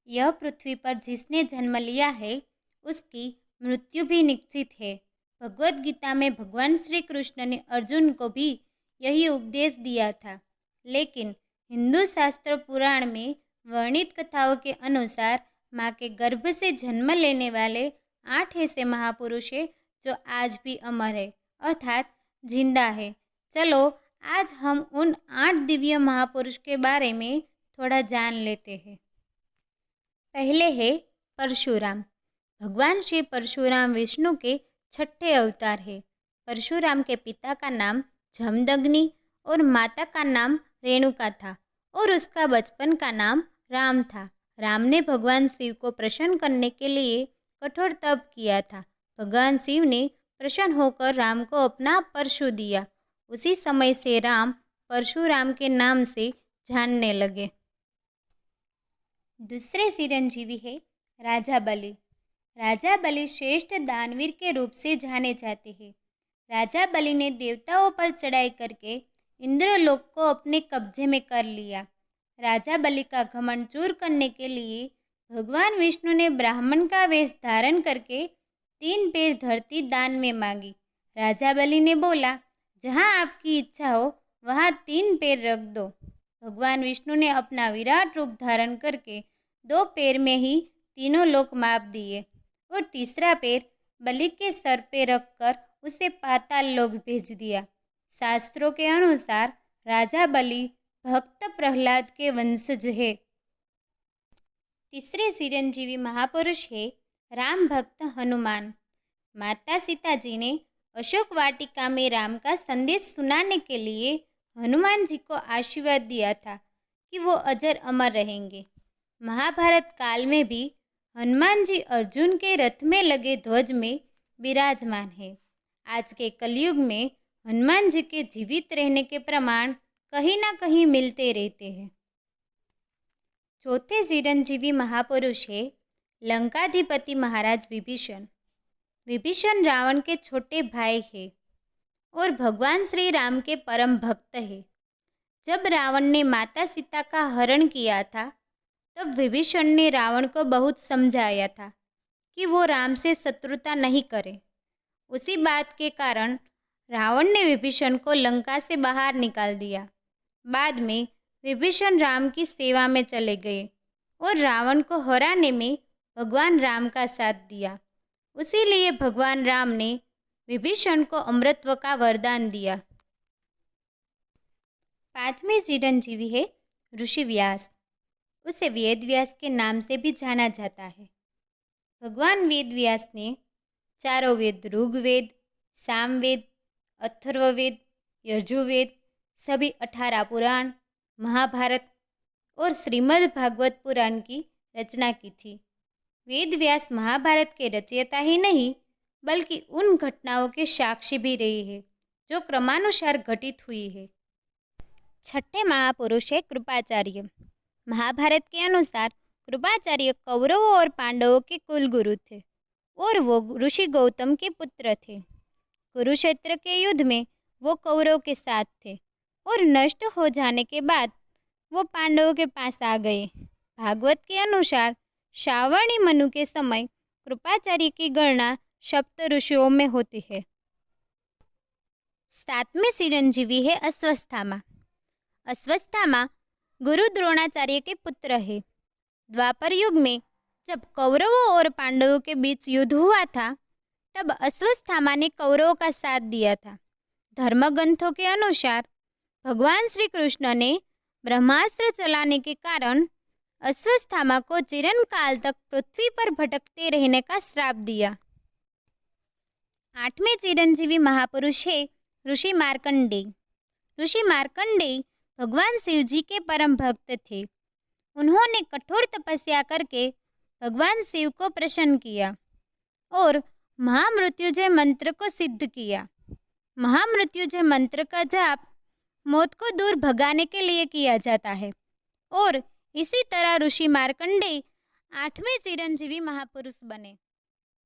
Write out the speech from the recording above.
यह पृथ्वी पर जिसने जन्म लिया है उसकी मृत्यु भी निश्चित है। भगवत गीता में भगवान श्री कृष्ण ने अर्जुन को भी यही उपदेश दिया था। लेकिन हिंदू शास्त्र पुराण में वर्णित कथाओं के अनुसार माँ के गर्भ से जन्म लेने वाले 8 ऐसे महापुरुष हैं जो आज भी अमर है, अर्थात जिंदा है। चलो आज हम उन 8 दिव्य महापुरुष के बारे में थोड़ा जान लेते हैं। पहले है परशुराम। भगवान श्री परशुराम विष्णु के 6ठे अवतार है। परशुराम के पिता का नाम जमदग्नि और माता का नाम रेणुका था और उसका बचपन का नाम राम था। राम ने भगवान शिव को प्रसन्न करने के लिए कठोर तप किया था। भगवान शिव ने प्रसन्न होकर राम को अपना परशु दिया। उसी समय से राम परशुराम के नाम से जानने लगे। दूसरे चिरंजीवी है राजा बलि। राजा बलि श्रेष्ठ दानवीर के रूप से जाने जाते हैं। राजा बलि ने देवताओं पर चढ़ाई करके इंद्रलोक को अपने कब्जे में कर लिया। राजा बलि का घमंड दूर करने के लिए भगवान विष्णु ने ब्राह्मण का वेश धारण करके 3 पैर धरती दान में मांगी। राजा बलि ने बोला, जहाँ आपकी इच्छा हो वहाँ 3 पैर रख दो। भगवान विष्णु ने अपना विराट रूप धारण करके 2 पैर में ही तीनों लोक माप दिए और तीसरा पैर बलि के सर पे रखकर उसे पाताल लोक भेज दिया। शास्त्रों के अनुसार राजा बलि भक्त प्रहलाद के वंशज है। तीसरे चिरंजीवी महापुरुष है राम भक्त हनुमान। माता सीता जी ने अशोक वाटिका में राम का संदेश सुनाने के लिए हनुमान जी को आशीर्वाद दिया था कि वो अजर अमर रहेंगे। महाभारत काल में भी हनुमान जी अर्जुन के रथ में लगे ध्वज में विराजमान है। आज के कलयुग में हनुमान जी के जीवित रहने के प्रमाण कहीं ना कहीं मिलते रहते हैं। चौथे चिरंजीवी महापुरुष है लंकाधिपति महाराज विभीषण। विभीषण रावण के छोटे भाई हैं और भगवान श्री राम के परम भक्त हैं। जब रावण ने माता सीता का हरण किया था तब विभीषण ने रावण को बहुत समझाया था कि वो राम से शत्रुता नहीं करे। उसी बात के कारण रावण ने विभीषण को लंका से बाहर निकाल दिया। बाद में विभीषण राम की सेवा में चले गए और रावण को हराने में भगवान राम का साथ दिया। इसीलिए भगवान राम ने विभीषण को अमृतत्व का वरदान दिया। 5वें चिरंजीवी है ऋषि व्यास। उसे वेद व्यास के नाम से भी जाना जाता है। भगवान वेद व्यास ने 4 वेद ऋग्वेद, सामवेद, अथर्ववेद, यजुर्वेद, सभी 18 पुराण, महाभारत और श्रीमद् भागवत पुराण की रचना की थी। वेद व्यास महाभारत के रचयिता ही नहीं बल्कि उन घटनाओं के साक्षी भी रहे हैं जो क्रमानुसार घटित हुई है। 6ठे महापुरुष है कृपाचार्य। महाभारत के अनुसार कृपाचार्य कौरवों और पांडवों के कुलगुरु थे और वो ऋषि गौतम के पुत्र थे। कुरुक्षेत्र के युद्ध में वो कौरव के साथ थे और नष्ट हो जाने के बाद वो पांडवों के पास आ गए। भागवत के अनुसार श्रावणी मनु के समय कृपाचार्य की गणना सप्त ऋषियों में होती है। 7वें चिरंजीवी है अश्वत्थामा। अश्वत्थामा गुरु द्रोणाचार्य के पुत्र है। द्वापर युग में जब कौरवों और पांडवों के बीच युद्ध हुआ था तब अश्वत्थामा ने कौरवों का साथ दिया था। धर्मग्रंथों के अनुसार भगवान श्री कृष्ण ने ब्रह्मास्त्र चलाने के कारण अश्वत्थामा को चिरन काल तक पृथ्वी पर भटकते रहने का श्राप दिया। 8वें चिरंजीवी महापुरुष है ऋषि मार्कंडेय। ऋषि मार्कंडेय भगवान शिव जी के परम भक्त थे। उन्होंने कठोर तपस्या करके भगवान शिव को प्रसन्न किया और महामृत्युंजय मंत्र को सिद्ध किया। महामृत्युंजय मंत्र का जाप मौत को दूर भगाने के लिए किया जाता है और इसी तरह ऋषि मार्कंडेय 8वें चिरंजीवी महापुरुष बने।